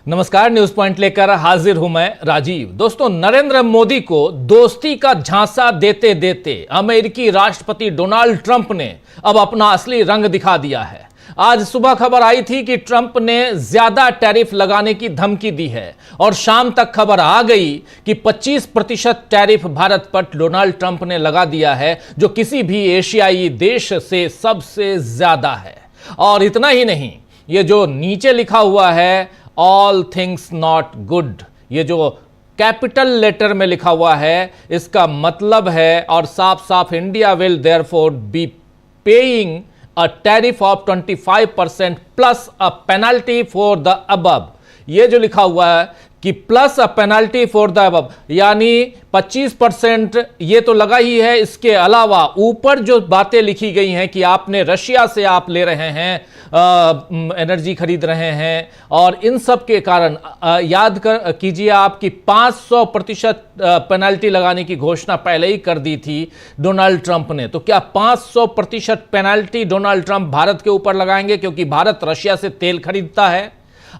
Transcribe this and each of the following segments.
नमस्कार, news point लेकर हाजिर हूं मैं राजीव। दोस्तों, नरेंद्र मोदी को दोस्ती का झांसा देते देते अमेरिकी राष्ट्रपति डोनाल्ड ट्रंप ने अब अपना असली रंग दिखा दिया है। आज सुबह खबर आई थी कि ट्रंप ने ज्यादा टैरिफ लगाने की धमकी दी है और शाम तक खबर आ गई कि 25% टैरिफ भारत पर डोनाल्ड ट्रंप ने लगा दिया है, जो किसी भी एशियाई देश से सबसे ज्यादा है। और इतना ही नहीं, ये जो नीचे लिखा हुआ है ऑल थिंग्स नॉट गुड, ये जो कैपिटल लेटर में लिखा हुआ है, इसका मतलब है और साफ साफ India will therefore be paying a tariff of 25% plus a penalty for the above। ये जो लिखा हुआ है कि plus a penalty for the above, यानी 25% ये तो लगा ही है, इसके अलावा ऊपर जो बातें लिखी गई हैं कि आपने रशिया से आप ले रहे हैं, एनर्जी खरीद रहे हैं, और इन सब के कारण याद कीजिए आपकी 500% पेनल्टी लगाने की घोषणा पहले ही कर दी थी डोनाल्ड ट्रंप ने। तो क्या 500% पेनल्टी डोनाल्ड ट्रंप भारत के ऊपर लगाएंगे, क्योंकि भारत रशिया से तेल खरीदता है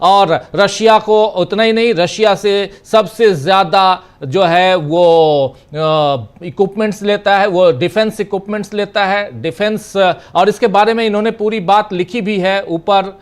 और रशिया को उतना ही नहीं, रशिया से सबसे ज़्यादा जो है वो इक्विपमेंट्स लेता है, वो डिफेंस इक्विपमेंट्स लेता है, डिफेंस। और इसके बारे में इन्होंने पूरी बात लिखी भी है ऊपर,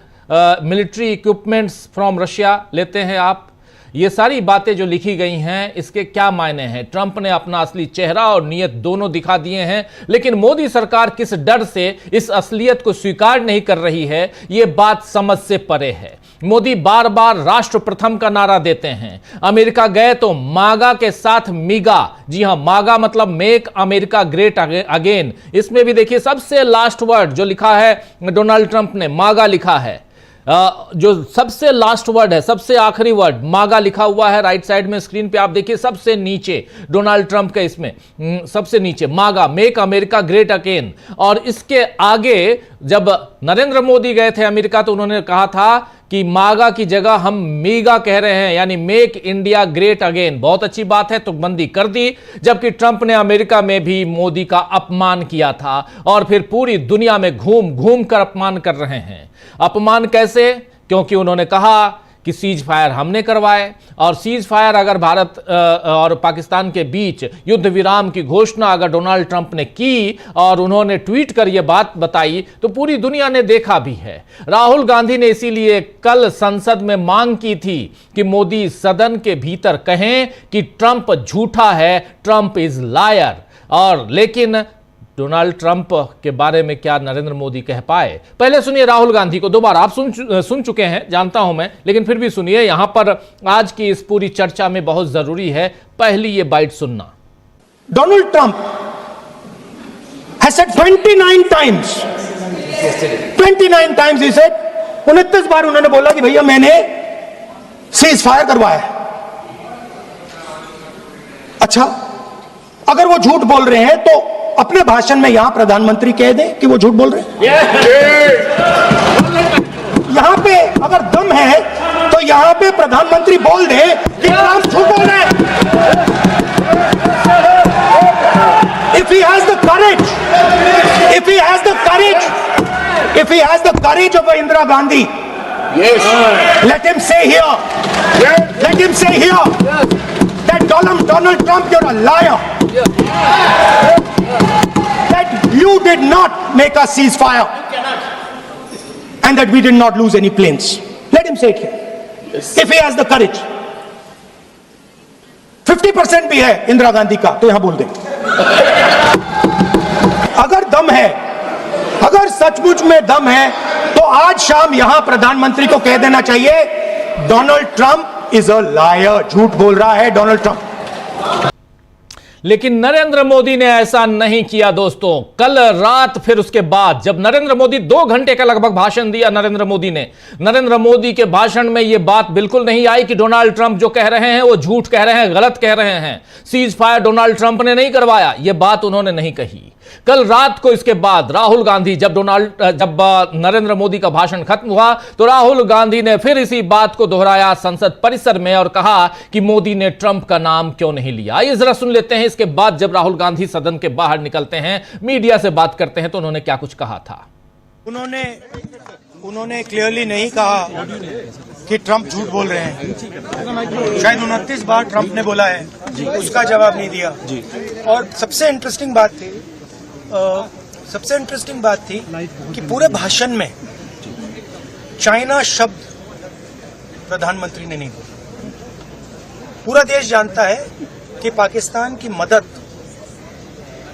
मिलिट्री इक्विपमेंट्स फ्रॉम रशिया लेते हैं आप। ये सारी बातें जो लिखी गई हैं, इसके क्या मायने हैं? ट्रंप ने अपना असली चेहरा और नीयत दोनों दिखा दिए हैं, लेकिन मोदी सरकार किस डर से इस असलियत को स्वीकार नहीं कर रही है, ये बात समझ से परे है। मोदी बार बार राष्ट्र प्रथम का नारा देते हैं, अमेरिका गए तो मागा के साथ मीगा। जी हां, मागा मतलब मेक अमेरिका ग्रेट अगेन। इसमें भी देखिए सबसे लास्ट वर्ड जो लिखा है डोनाल्ड ट्रंप ने, मागा लिखा है। जो सबसे लास्ट वर्ड है, सबसे आखिरी वर्ड मागा लिखा हुआ है राइट साइड में स्क्रीन पे आप देखिए, सबसे नीचे डोनाल्ड ट्रंप के इसमें सबसे नीचे मागा, मेक अमेरिका ग्रेट अगेन। और इसके आगे जब नरेंद्र मोदी गए थे अमेरिका तो उन्होंने कहा था कि मागा की जगह हम मीगा कह रहे हैं, यानी मेक इंडिया ग्रेट अगेन। बहुत अच्छी बात है, तुकबंदी कर दी। जबकि ट्रंप ने अमेरिका में भी मोदी का अपमान किया था और फिर पूरी दुनिया में घूम घूम कर अपमान कर रहे हैं। अपमान कैसे? क्योंकि उन्होंने कहा कि सीज फायर हमने करवाए, और सीज फायर अगर भारत और पाकिस्तान के बीच युद्ध विराम की घोषणा अगर डोनाल्ड ट्रंप ने की और उन्होंने ट्वीट कर यह बात बताई तो पूरी दुनिया ने देखा भी है। राहुल गांधी ने इसीलिए कल संसद में मांग की थी कि मोदी सदन के भीतर कहें कि ट्रंप झूठा है, ट्रंप इज लायर। और लेकिन डोनाल्ड ट्रंप के बारे में क्या नरेंद्र मोदी कह पाए? पहले सुनिए राहुल गांधी को, दो बार आप सुन चुके हैं जानता हूं मैं, लेकिन फिर भी सुनिए, यहां पर आज की इस पूरी चर्चा में बहुत जरूरी है पहली ये बाइट सुनना। Donald Trump has said 29 times 29 times he said, 29 बार उन्होंने बोला कि भैया मैंने सीज फायर करवाया। अच्छा, अगर वो झूठ बोल रहे हैं तो अपने भाषण में यहां प्रधानमंत्री कह दें कि वो झूठ बोल रहे हैं। यहां पे अगर दम है तो यहां पे प्रधानमंत्री बोल दे कि ट्रंप झूठ बोल रहे हैं। If he has the courage, if he has the courage, if he has the courage of Indira Gandhi, yes, let him say here, let him say here that Donald Trump, you're a liar. That you did not make a ceasefire and that we did not lose any planes. Let him say it here. Yes. If he has the courage. 50% भी है इंदिरा गांधी का तो यहां बोल दे। अगर दम है, अगर सचमुच में दम है तो आज शाम यहां प्रधानमंत्री को कह देना चाहिए Donald Trump is a liar, झूठ बोल रहा है डोनाल्ड ट्रंप। लेकिन नरेंद्र मोदी ने ऐसा नहीं किया दोस्तों। कल रात फिर उसके बाद जब नरेंद्र मोदी 2 घंटे का लगभग भाषण दिया नरेंद्र मोदी के भाषण में यह बात बिल्कुल नहीं आई कि डोनाल्ड ट्रंप जो कह रहे हैं वो झूठ कह रहे हैं, गलत कह रहे हैं, सीज फायर डोनाल्ड ट्रंप ने नहीं करवाया, यह बात उन्होंने नहीं कही। कल रात को इसके बाद राहुल गांधी जब नरेंद्र मोदी का भाषण खत्म हुआ तो राहुल गांधी ने फिर इसी बात को दोहराया संसद परिसर में और कहा कि मोदी ने ट्रंप का नाम क्यों नहीं लिया। आइए जरा सुन लेते हैं। इसके बाद जब राहुल गांधी सदन के बाहर निकलते हैं, मीडिया से बात करते हैं, तो उन्होंने क्या कुछ कहा था। उन्होंने उन्होंने क्लियरली नहीं कहा कि ट्रंप झूठ बोल रहे हैं। शायद 29 बार ट्रंप ने बोला है, उसका जवाब नहीं दिया। और सबसे इंटरेस्टिंग बात थी कि पूरे भाषण में चाइना शब्द प्रधानमंत्री ने नहीं बोला। पूरा देश जानता है कि पाकिस्तान की मदद,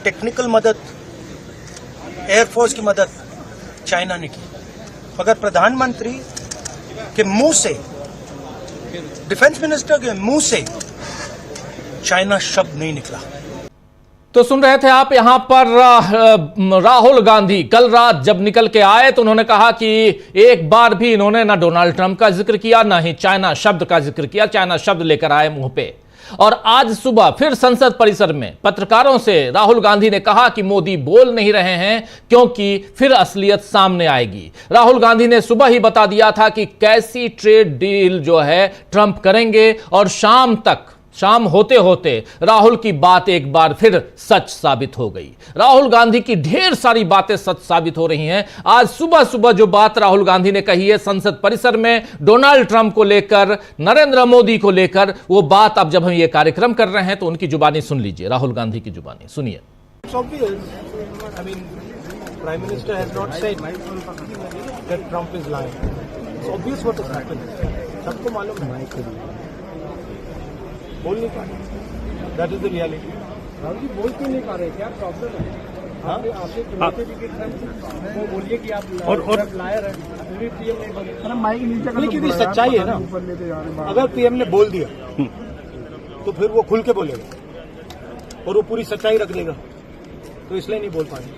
टेक्निकल मदद, एयरफोर्स की मदद चाइना ने की, मगर प्रधानमंत्री के मुंह से, डिफेंस मिनिस्टर के मुंह से चाइना शब्द नहीं निकला। तो सुन रहे थे आप यहां पर राहुल गांधी कल रात जब निकल के आए तो उन्होंने कहा कि एक बार भी इन्होंने ना डोनाल्ड ट्रंप का जिक्र किया, ना ही चाइना शब्द का जिक्र किया। चाइना शब्द लेकर आए मुंह पे। और आज सुबह फिर संसद परिसर में पत्रकारों से राहुल गांधी ने कहा कि मोदी बोल नहीं रहे हैं क्योंकि फिर असलियत सामने आएगी। राहुल गांधी ने सुबह ही बता दिया था कि कैसी ट्रेड डील जो है ट्रंप करेंगे, और शाम होते होते राहुल की बात एक बार फिर सच साबित हो गई। राहुल गांधी की ढेर सारी बातें सच साबित हो रही हैं। आज सुबह सुबह जो बात राहुल गांधी ने कही है संसद परिसर में डोनाल्ड ट्रंप को लेकर, नरेंद्र मोदी को लेकर, वो बात अब जब हम ये कार्यक्रम कर रहे हैं तो उनकी जुबानी सुन लीजिए, राहुल गांधी की जुबानी सुनिए। Prime Minister has not said that Trump is lying. It's obvious what has happened. सबको मालूम है, बोल नहीं पा रहे। That is the reality. Rahul ji बोल क्यों नहीं पा रहे? क्या प्रॉब्लम है? वो बोलिए कि आप लायर हैं, अभी पीएम नहीं बने। नहीं, क्योंकि सच्चाई है ना। अगर पीएम ने बोल दिया तो फिर वो खुल के बोलेगा और वो पूरी सच्चाई रख देगा, तो इसलिए नहीं बोल पाएंगे।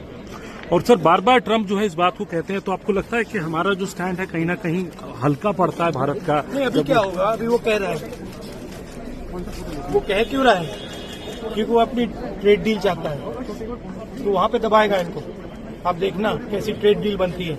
और सर बार बार ट्रंप जो है इस बात को कहते हैं, तो आपको लगता है कि हमारा जो स्टैंड है कहीं ना कहीं हल्का पड़ता है भारत का? नहीं, अभी क्या होगा, अभी वो कह रहा है। वो कह क्यों रहा है? क्योंकि वो अपनी ट्रेड डील चाहता है, तो वहां पे दबाएगा इनको। आप देखना कैसी ट्रेड डील बनती है।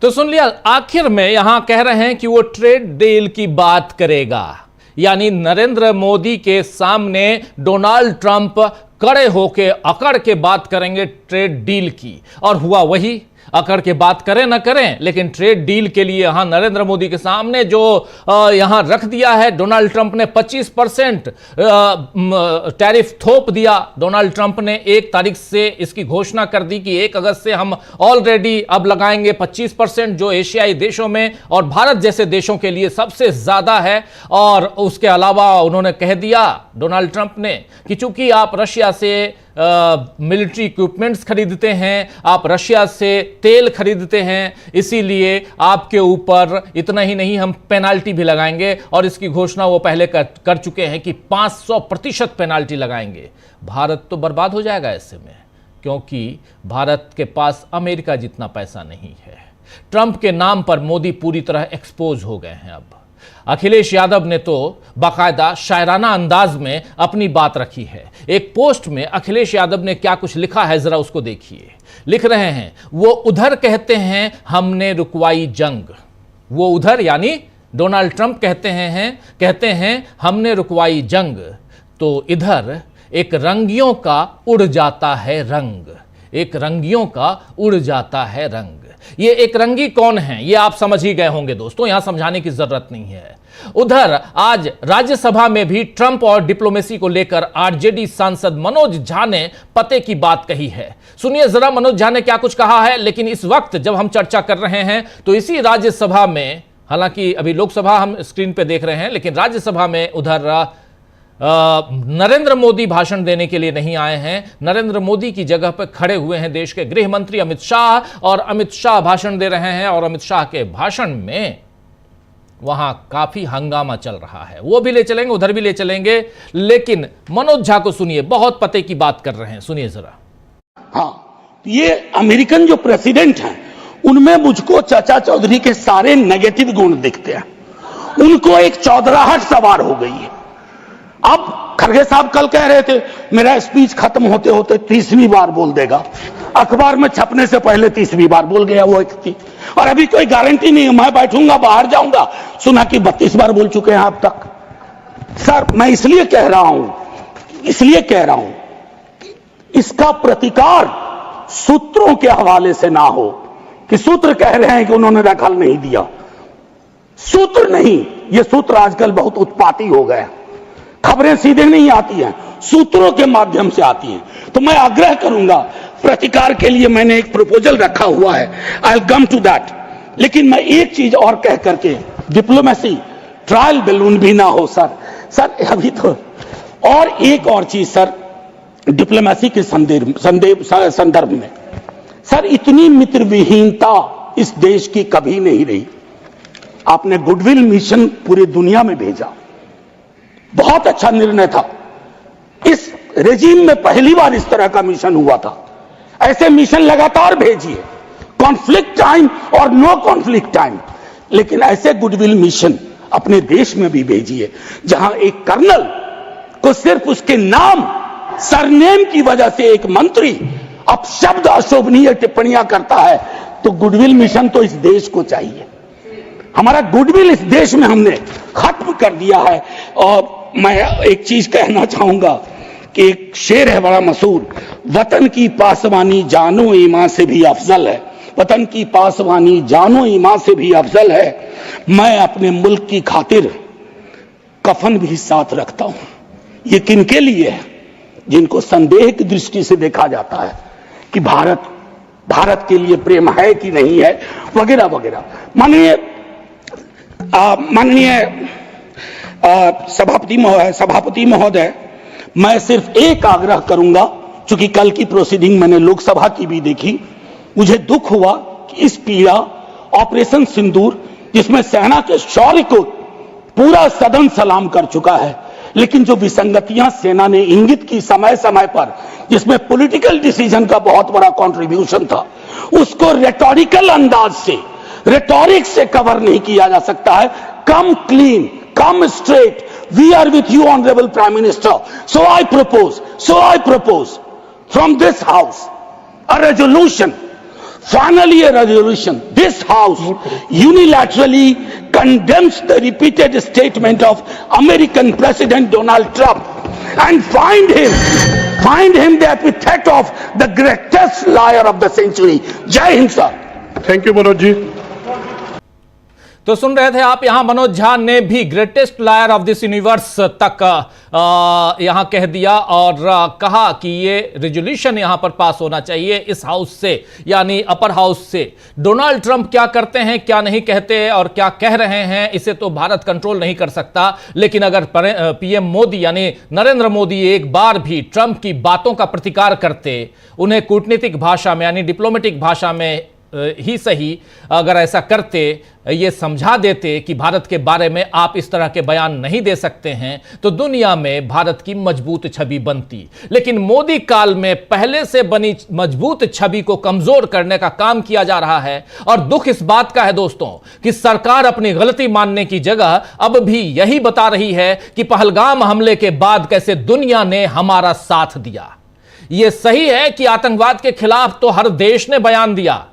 तो सुन लिया, आखिर में यहां कह रहे हैं कि वो ट्रेड डील की बात करेगा, यानी नरेंद्र मोदी के सामने डोनाल्ड ट्रंप कड़े होके अकड़ के बात करेंगे ट्रेड डील की। और हुआ वही, अकड़ के बात करें ना करें, लेकिन ट्रेड डील के लिए यहां नरेंद्र मोदी के सामने जो यहां रख दिया है, डोनाल्ड ट्रंप ने 25% टैरिफ थोप दिया। डोनाल्ड ट्रंप ने 1 तारीख से इसकी घोषणा कर दी कि 1 अगस्त से हम ऑलरेडी अब लगाएंगे 25%, जो एशियाई देशों में और भारत जैसे देशों के लिए सबसे ज्यादा है। और उसके अलावा उन्होंने कह दिया डोनाल्ड ट्रंप ने कि चूंकि आप रशिया से मिलिट्री इक्विपमेंट्स खरीदते हैं, आप रशिया से तेल खरीदते हैं, इसीलिए आपके ऊपर इतना ही नहीं हम पेनाल्टी भी लगाएंगे। और इसकी घोषणा वो पहले कर चुके हैं कि 500% पेनाल्टी लगाएंगे। भारत तो बर्बाद हो जाएगा ऐसे में, क्योंकि भारत के पास अमेरिका जितना पैसा नहीं है। ट्रंप के नाम पर मोदी पूरी तरह एक्सपोज हो गए हैं। अब अखिलेश यादव ने तो बाकायदा शायराना अंदाज में अपनी बात रखी है। एक पोस्ट में अखिलेश यादव ने क्या कुछ लिखा है, जरा उसको देखिए। लिख रहे हैं, वो उधर कहते हैं हमने रुकवाई जंग। वो उधर यानी डोनाल्ड ट्रंप कहते हैं हमने रुकवाई जंग, तो इधर एक रंगियों का उड़ जाता है रंग। एक रंगियों का उड़ जाता है रंग। ये एक रंगी कौन है, ये आप समझ ही गए होंगे दोस्तों, यहां समझाने की जरूरत नहीं है। उधर आज राज्यसभा में भी ट्रंप और डिप्लोमेसी को लेकर आरजेडी सांसद मनोज झा ने पते की बात कही है। सुनिए जरा मनोज झा ने क्या कुछ कहा है। लेकिन इस वक्त जब हम चर्चा कर रहे हैं तो इसी राज्यसभा में, हालांकि अभी लोकसभा हम स्क्रीन पे देख रहे हैं, लेकिन राज्यसभा में उधर नरेंद्र मोदी भाषण देने के लिए नहीं आए हैं। नरेंद्र मोदी की जगह पर खड़े हुए हैं देश के गृह मंत्री अमित शाह, और अमित शाह भाषण दे रहे हैं। और अमित शाह के भाषण में वहां काफी हंगामा चल रहा है, वो भी ले चलेंगे, उधर भी ले चलेंगे। लेकिन मनोज झा को सुनिए, बहुत पते की बात कर रहे हैं, सुनिए जरा। हाँ, ये अमेरिकन जो प्रेसिडेंट हैं उनमें मुझको चाचा चौधरी के सारे नेगेटिव गुण दिखते हैं। उनको एक चौधराहट सवार हो गई है। अब खड़गे साहब कल कह रहे थे मेरा स्पीच खत्म होते होते 30वीं बार बोल देगा। अखबार में छपने से पहले 30वीं बार बोल गया वो व्यक्ति, और अभी कोई गारंटी नहीं है, मैं बैठूंगा बाहर जाऊंगा सुना कि 32 बार बोल चुके हैं आप तक। सर मैं इसलिए कह रहा हूं इसका प्रतिकार सूत्रों के हवाले से ना हो कि सूत्र कह रहे हैं कि उन्होंने दखल नहीं दिया। सूत्र नहीं, ये सूत्र आजकल बहुत उत्पाती हो गए, खबरें सीधे नहीं आती हैं, सूत्रों के माध्यम से आती हैं। तो मैं आग्रह करूंगा, प्रतिकार के लिए मैंने एक प्रपोजल रखा हुआ है, I will come to that. लेकिन मैं एक चीज और कह करके, डिप्लोमेसी ट्रायल बैलून भी ना हो सर अभी तो। और एक और चीज सर, डिप्लोमेसी के संदर्भ में सर, इतनी मित्र विहीनता इस देश की कभी नहीं रही। आपने गुडविल मिशन पूरी दुनिया में भेजा, बहुत अच्छा निर्णय था। इस रेजिम में पहली बार इस तरह का मिशन हुआ था। ऐसे मिशन लगातार भेजिए, कॉन्फ्लिक्ट टाइम और नो कॉन्फ्लिक्ट टाइम, लेकिन ऐसे गुडविल मिशन अपने देश में भी भेजिए जहां एक कर्नल को सिर्फ उसके नाम सरनेम की वजह से एक मंत्री अपशब्द अशोभनीय टिप्पणियां करता है। तो गुडविल मिशन तो इस देश को चाहिए। हमारा गुडविल इस देश में हमने खत्म कर दिया है। और मैं एक चीज कहना चाहूंगा कि एक शेर है बड़ा मशहूर, वतन की पासवानी जानो ईमान से भी अफजल है, वतन की पासवानी जानो ईमान से भी अफजल है। मैं अपने मुल्क की खातिर कफन भी साथ रखता हूं। ये किनके लिए है? जिनको संदेह की दृष्टि से देखा जाता है कि भारत के लिए प्रेम है कि नहीं है, वगैरह वगैरह। माननीय सभापति महोदय, मैं सिर्फ एक आग्रह करूंगा, चूंकि कल की प्रोसीडिंग मैंने लोकसभा की भी देखी, मुझे दुख हुआ कि इस पीड़ा ऑपरेशन सिंदूर, जिसमें सेना के शौर्य को पूरा सदन सलाम कर चुका है, लेकिन जो विसंगतियां सेना ने इंगित की समय समय पर, जिसमें पॉलिटिकल डिसीजन का बहुत बड़ा कंट्रीब्यूशन था, उसको रेटोरिकल अंदाज से, रेटोरिक से कवर नहीं किया जा सकता है। Come clean, come straight, we are with you honourable prime minister, so I propose from this house a resolution, finally a resolution. This house unilaterally condemns the repeated statement of American President Donald Trump and find him the epithet of the greatest liar of the century. Jai Hind sir. Thank you Manoj ji. तो सुन रहे थे आप, यहां मनोज झा ने भी greatest liar of this universe तक यहां कह दिया और कहा कि ये रेजोल्यूशन यहां पर पास होना चाहिए इस हाउस से, यानी अपर हाउस से। डोनाल्ड ट्रंप क्या करते हैं, क्या नहीं कहते और क्या कह रहे हैं, इसे तो भारत कंट्रोल नहीं कर सकता। लेकिन अगर पीएम मोदी यानी नरेंद्र मोदी एक बार भी ट्रंप की बातों का प्रतिकार करते, उन्हें कूटनीतिक भाषा में यानी डिप्लोमेटिक भाषा में ही सही अगर ऐसा करते, ये समझा देते कि भारत के बारे में आप इस तरह के बयान नहीं दे सकते हैं, तो दुनिया में भारत की मजबूत छवि बनती। लेकिन मोदी काल में पहले से बनी मजबूत छवि को कमजोर करने का काम किया जा रहा है। और दुख इस बात का है दोस्तों कि सरकार अपनी गलती मानने की जगह अब भी यही बता रही है कि पहलगाम हमले के बाद कैसे दुनिया ने हमारा साथ दिया। यह सही है कि आतंकवाद के खिलाफ तो हर देश ने बयान दिया,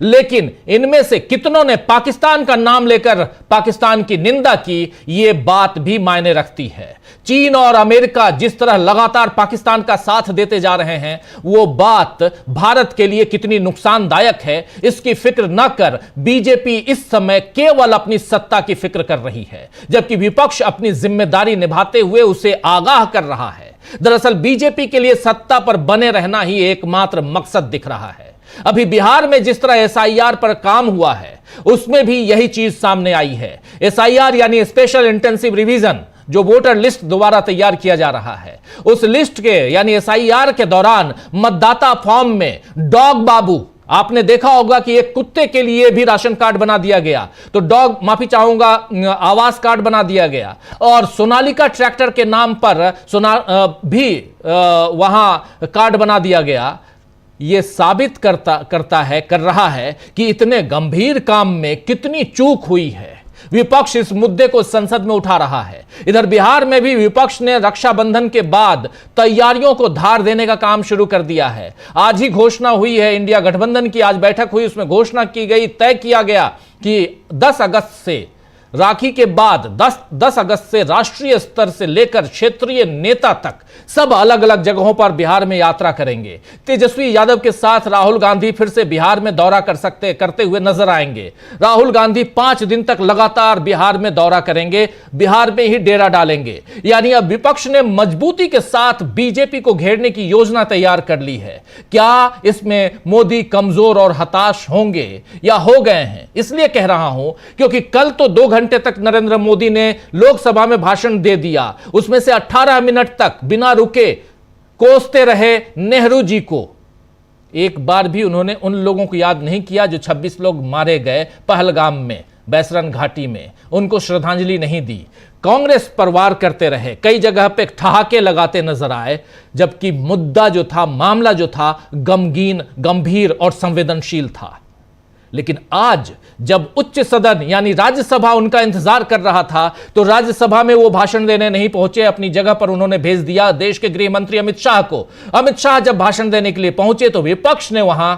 लेकिन इनमें से कितनों ने पाकिस्तान का नाम लेकर पाकिस्तान की निंदा की, यह बात भी मायने रखती है। चीन और अमेरिका जिस तरह लगातार पाकिस्तान का साथ देते जा रहे हैं, वो बात भारत के लिए कितनी नुकसानदायक है, इसकी फिक्र न कर बीजेपी इस समय केवल अपनी सत्ता की फिक्र कर रही है, जबकि विपक्ष अपनी जिम्मेदारी निभाते हुए उसे आगाह कर रहा है। दरअसल बीजेपी के लिए सत्ता पर बने रहना ही एकमात्र मकसद दिख रहा है। अभी बिहार में जिस तरह एसआईआर पर काम हुआ है, उसमें भी यही चीज सामने आई है। एसआईआर यानी स्पेशल इंटेंसिव रिवीजन, जो वोटर लिस्ट दोबारा तैयार किया जा रहा है, उस लिस्ट के यानी एसआईआर के दौरान मतदाता फॉर्म में डॉग बाबू, आपने देखा होगा कि एक कुत्ते के लिए भी राशन कार्ड बना दिया गया, तो डॉग, माफी चाहूंगा, आवास कार्ड बना दिया गया। और सोनालिका ट्रैक्टर के नाम पर भी वहां कार्ड बना दिया गया। यह साबित कर रहा है कि इतने गंभीर काम में कितनी चूक हुई है। विपक्ष इस मुद्दे को संसद में उठा रहा है। इधर बिहार में भी विपक्ष ने रक्षाबंधन के बाद तैयारियों को धार देने का काम शुरू कर दिया है। आज ही घोषणा हुई है, इंडिया गठबंधन की आज बैठक हुई, उसमें घोषणा की गई, तय किया गया कि 10 अगस्त से राखी के बाद 10 अगस्त से राष्ट्रीय स्तर से लेकर क्षेत्रीय नेता तक सब अलग अलग जगहों पर बिहार में यात्रा करेंगे। तेजस्वी यादव के साथ राहुल गांधी फिर से बिहार में दौरा करते हुए नजर आएंगे। राहुल गांधी 5 दिन तक लगातार बिहार में दौरा करेंगे, बिहार में ही डेरा डालेंगे। यानी अब विपक्ष ने मजबूती के साथ बीजेपी को घेरने की योजना तैयार कर ली है। क्या इसमें मोदी कमजोर और हताश होंगे या हो गए हैं? इसलिए कह रहा हूं क्योंकि कल तो 2 घंटे तक नरेंद्र मोदी ने लोकसभा में भाषण दे दिया, उसमें से 18 मिनट तक बिना रुके कोसते रहे नेहरू जी को। एक बार भी उन्होंने उन लोगों को याद नहीं किया जो 26 लोग मारे गए पहलगाम में, बैसरन घाटी में, उनको श्रद्धांजलि नहीं दी। कांग्रेस पर वार करते रहे, कई जगह पे ठहाके लगाते नजर आए, जबकि मुद्दा जो था, मामला जो था, गमगीन, गंभीर और संवेदनशील था। लेकिन आज जब उच्च सदन यानी राज्यसभा उनका इंतजार कर रहा था, तो राज्यसभा में वो भाषण देने नहीं पहुंचे, अपनी जगह पर उन्होंने भेज दिया देश के गृह मंत्री अमित शाह को। अमित शाह जब भाषण देने के लिए पहुंचे तो विपक्ष ने वहां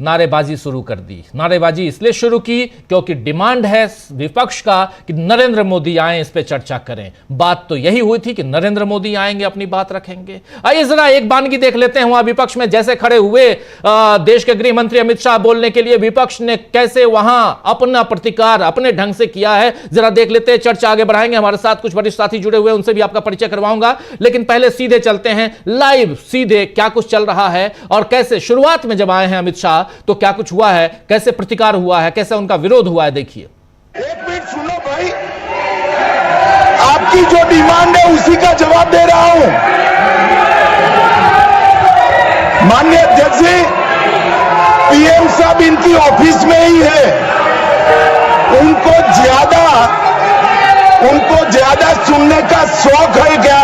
नारेबाजी शुरू कर दी। नारेबाजी इसलिए शुरू की क्योंकि डिमांड है विपक्ष का कि नरेंद्र मोदी आए, इस पे चर्चा करें। बात तो यही हुई थी कि नरेंद्र मोदी आएंगे, अपनी बात रखेंगे। आइए जरा एक बानगी देख लेते हैं, वहां विपक्ष में जैसे खड़े हुए देश के गृह मंत्री अमित शाह बोलने के लिए, विपक्ष ने कैसे वहां अपना प्रतिकार अपने ढंग से किया है, जरा देख लेते हैं। चर्चा आगे बढ़ाएंगे, हमारे साथ कुछ वरिष्ठ साथी जुड़े हुए, उनसे भी आपका परिचय करवाऊंगा। लेकिन पहले सीधे चलते हैं लाइव, सीधे क्या कुछ चल रहा है और कैसे शुरुआत में जब आए हैं अमित शाह तो क्या कुछ हुआ है, कैसे प्रतिकार हुआ है, कैसे उनका विरोध हुआ है, देखिए। एक मिनट सुनो भाई, आपकी जो डिमांड है उसी का जवाब दे रहा हूं। माननीय अध्यक्ष जी, पीएम साहब इनकी ऑफिस में ही है, उनको ज्यादा सुनने का शौक है क्या?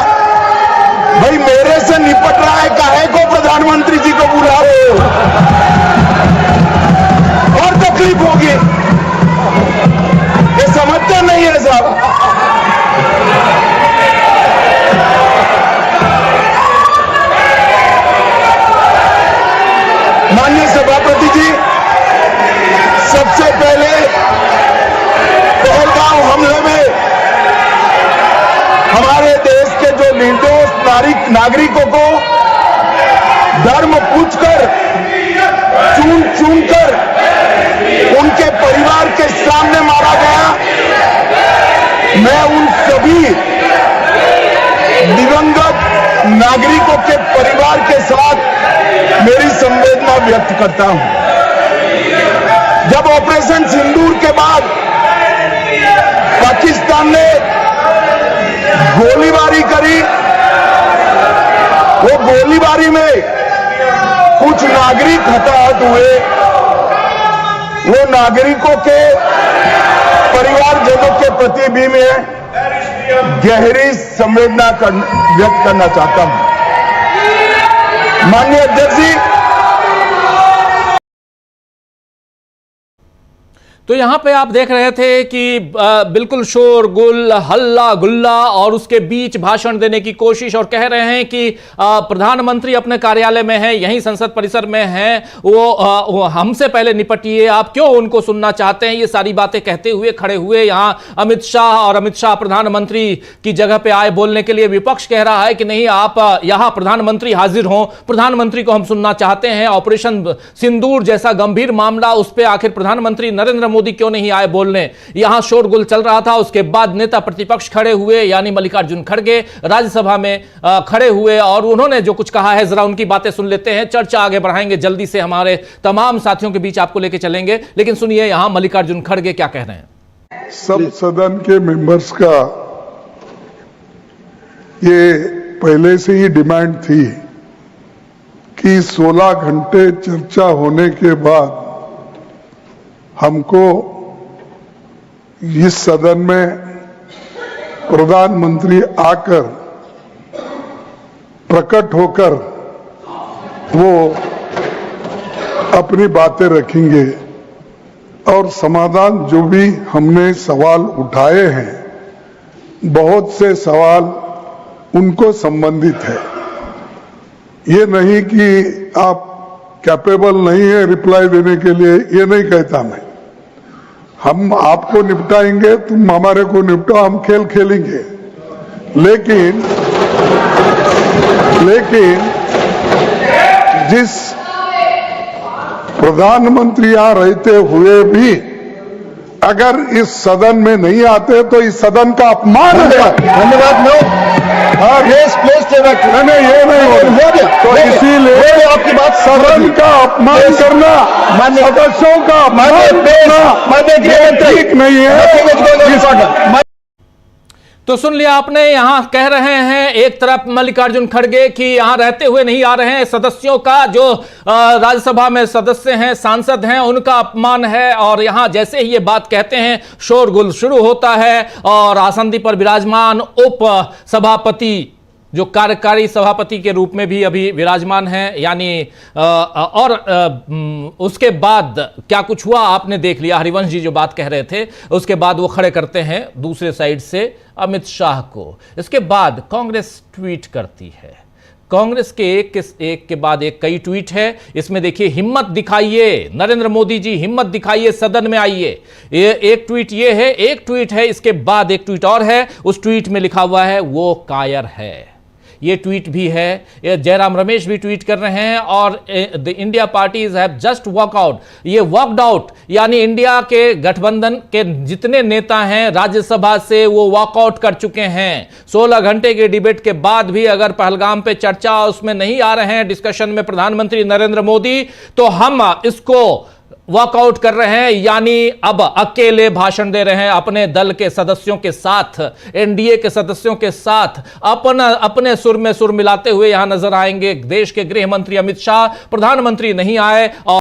भाई मेरे से निपट रहा है, काहे को प्रधानमंत्री जी को बुलाओ, और तकलीफ होगी। ये समझते नहीं है साहब। माननीय सभापति जी, सबसे पहले पहलगाम हमले में हमारे देश के जो निर्दोष नागरिकों को धर्म पूछकर, चुन कर उनके परिवार के सामने मारा गया। मैं उन सभी दिवंगत नागरिकों के परिवार के साथ मेरी संवेदना व्यक्त करता हूं। जब ऑपरेशन सिंदूर के बाद पाकिस्तान ने गोलीबारी करी, वो गोलीबारी में कुछ नागरिक हताहत हुए, वो नागरिकों के परिवारजनों के प्रति भी मैं गहरी संवेदना व्यक्त करना चाहता हूं। माननीय अध्यक्ष जी, तो यहां पे आप देख रहे थे कि बिल्कुल शोरगुल, हल्ला गुल्ला और उसके बीच भाषण देने की कोशिश, और कह रहे हैं कि प्रधानमंत्री अपने कार्यालय में है, यहीं संसद परिसर में है, वो हमसे पहले निपटिए, आप क्यों उनको सुनना चाहते हैं। ये सारी बातें कहते हुए खड़े हुए यहां अमित शाह, और अमित शाह प्रधानमंत्री की जगह पे आए बोलने के लिए। विपक्ष कह रहा है कि नहीं, आप यहां प्रधानमंत्री हाजिर हों, प्रधानमंत्री को हम सुनना चाहते हैं। ऑपरेशन सिंदूर जैसा गंभीर मामला, उस पर आखिर प्रधानमंत्री नरेंद्र मोदी क्यों नहीं आए बोलने। यहां शोरगुल चल रहा था। उसके बाद नेता प्रतिपक्ष खड़े हुए, यानी मल्लिकार्जुन खड़गे राज्यसभा में खड़े हुए, और उन्होंने जो कुछ कहा है जरा उनकी बातें सुन लेते हैं। चर्चा आगे बढ़ाएंगे, जल्दी से हमारे तमाम साथियों के बीच आपको लेके चलेंगे, लेकिन सुनिए यहां मल्लिकार्जुन खड़गे क्या कह रहे हैं। सब सदन के मेंबर्स का ये पहले से ही डिमांड थी कि 16 घंटे चर्चा होने के बाद हमको इस सदन में प्रधानमंत्री आकर प्रकट होकर वो अपनी बातें रखेंगे। और समाधान जो भी हमने सवाल उठाए हैं, बहुत से सवाल उनको संबंधित है। ये नहीं कि आप कैपेबल नहीं है रिप्लाई देने के लिए, ये नहीं कहता मैं। हम आपको निपटाएंगे, तुम हमारे को निपटाओ, हम खेल खेलेंगे। लेकिन जिस प्रधानमंत्री यहां रहते हुए भी अगर इस सदन में नहीं आते तो इस सदन का अपमान है। धन्यवाद। नहीं, ये नहीं हो, तो इसीलिए आपकी बात सदन का अपमान करना, सदस्यों का अपमान करना ठीक नहीं है। तो सुन लिया आपने, यहां कह रहे हैं एक तरफ मल्लिकार्जुन खड़गे कि यहां रहते हुए नहीं आ रहे हैं, सदस्यों का जो राज्यसभा में सदस्य हैं, सांसद हैं, उनका अपमान है। और यहां जैसे ही ये बात कहते हैं शोरगुल शुरू होता है और आसंदी पर विराजमान उप सभापति, जो कार्यकारी सभापति के रूप में भी अभी विराजमान हैं, यानी और उसके बाद क्या कुछ हुआ आपने देख लिया। हरिवंश जी जो बात कह रहे थे, उसके बाद वो खड़े करते हैं दूसरे साइड से अमित शाह को। इसके बाद कांग्रेस ट्वीट करती है। कांग्रेस के एक के बाद एक कई ट्वीट है। इसमें देखिए, हिम्मत दिखाइए नरेंद्र मोदी जी, हिम्मत दिखाइए, सदन में आइए। ये एक ट्वीट ये है, एक ट्वीट है, इसके बाद एक ट्वीट और है। उस ट्वीट में लिखा हुआ है वो कायर है। ये ट्वीट भी है, ये जयराम रमेश भी ट्वीट कर रहे हैं। और the India parties have just walk out, ये वॉकड आउट, यानी इंडिया के गठबंधन के जितने नेता हैं राज्यसभा से वो वॉकआउट कर चुके हैं। 16 घंटे के डिबेट के बाद भी अगर पहलगाम पे चर्चा उसमें नहीं आ रहे हैं डिस्कशन में प्रधानमंत्री नरेंद्र मोदी, तो हम इसको वॉकआउट कर रहे हैं, यानी अब अकेले भाषण दे रहे हैं अपने दल के सदस्यों के साथ, एनडीए के सदस्यों के साथ। अपने सुर में सुर मिलाते हुए यहां नजर आएंगे देश के गृह मंत्री अमित शाह। प्रधानमंत्री नहीं आए और